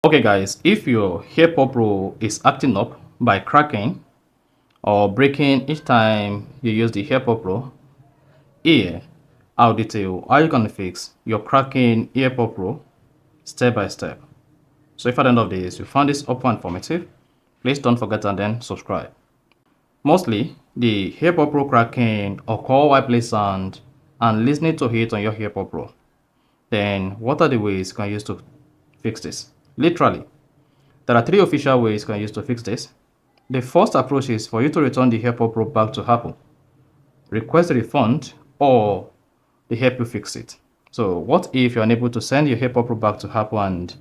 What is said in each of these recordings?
Okay guys, if your AirPods Pro is acting up by cracking or breaking each time you use the AirPods Pro, here I'll detail how you can fix your cracking AirPods Pro step by step. So if at the end of this you found this helpful and informative, please don't forget and then subscribe. Mostly, the AirPods Pro cracking occur while playing sound and listening to it on your AirPods Pro. Then what are the ways you can use to fix this? Literally, there are 3 official ways you can use to fix this. The first approach is for you to return the AirPods Pro back to Apple. Request a refund or they help you fix it. So what if you're unable to send your AirPods Pro back to Apple and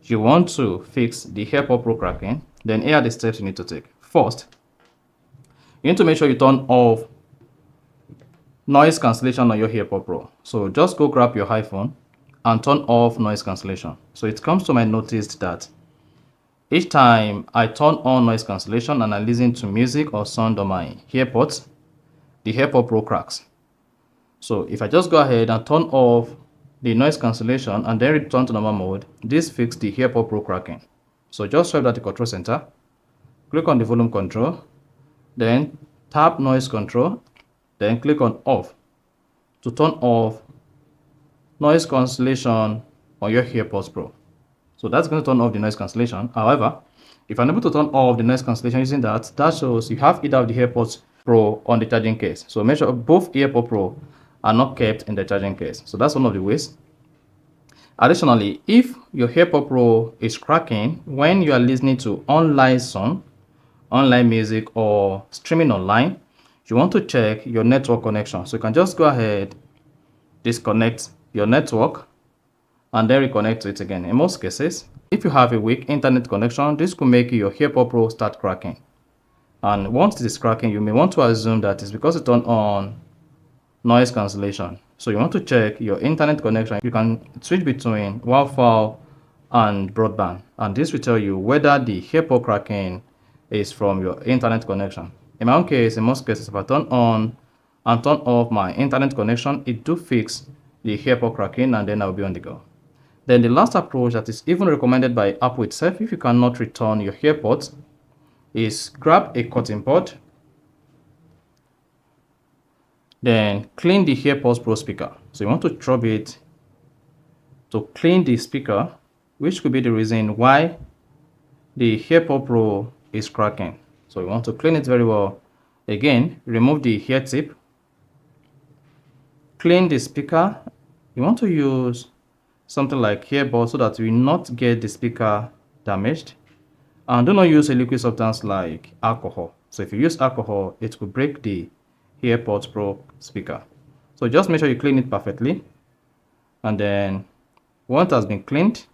you want to fix the AirPods Pro cracking? Then here are the steps you need to take. First, you need to make sure you turn off noise cancellation on your AirPods Pro. So just go grab your iPhone and turn off noise cancellation. So it comes to my notice that each time I turn on noise cancellation and I listen to music or sound on my AirPods, the AirPods Pro cracks. So if I just go ahead and turn off the noise cancellation and then return to normal mode, this fixes the AirPods Pro cracking. So just swipe at the control center, click on the volume control, then tap noise control, then click on off to turn off noise cancellation on your AirPods Pro. So that's going to turn off the noise cancellation. However, if I'm able to turn off the noise cancellation using that shows you have either of the AirPods Pro on the charging case. So make sure both AirPods Pro are not kept in the charging case. So that's one of the ways. Additionally, if your AirPods Pro is cracking when you are listening to online song, online music, or streaming online, you want to check your network connection. So you can just go ahead, disconnect your network, and then reconnect to it again. In most cases, if you have a weak internet connection, this could make your AirPods Pro start cracking. And once it is cracking, you may want to assume that it's because it turned on noise cancellation. So you want to check your internet connection. You can switch between Wi-Fi and broadband, and this will tell you whether the AirPods cracking is from your internet connection. In my own case, in most cases, if I turn on and turn off my internet connection, it do fix the AirPods cracking, and then I'll be on the go. Then the last approach that is even recommended by Apple itself, if you cannot return your AirPods, is grab a cotton pad, then clean the AirPods Pro speaker. So you want to rub it to clean the speaker, which could be the reason why the AirPods Pro is cracking. So you want to clean it very well. Again, remove the hair tip, clean the speaker. You want to use something like hairball so that you will not get the speaker damaged, and do not use a liquid substance like alcohol. So if you use alcohol, it could break the AirPods Pro speaker. So just make sure you clean it perfectly, and then once it has been cleaned,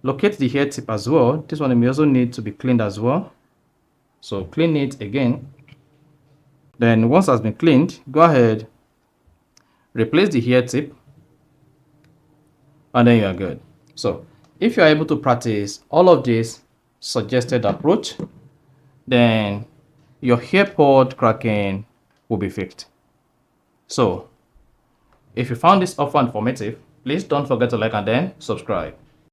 locate the hair tip as well. This one may also need to be cleaned as well, so clean it again. Then once it has been cleaned, go ahead, replace the hair tip, and then you are good. So if you are able to practice all of this suggested approach, then your AirPods cracking will be fixed. So if you found this offer informative, please don't forget to like and then subscribe.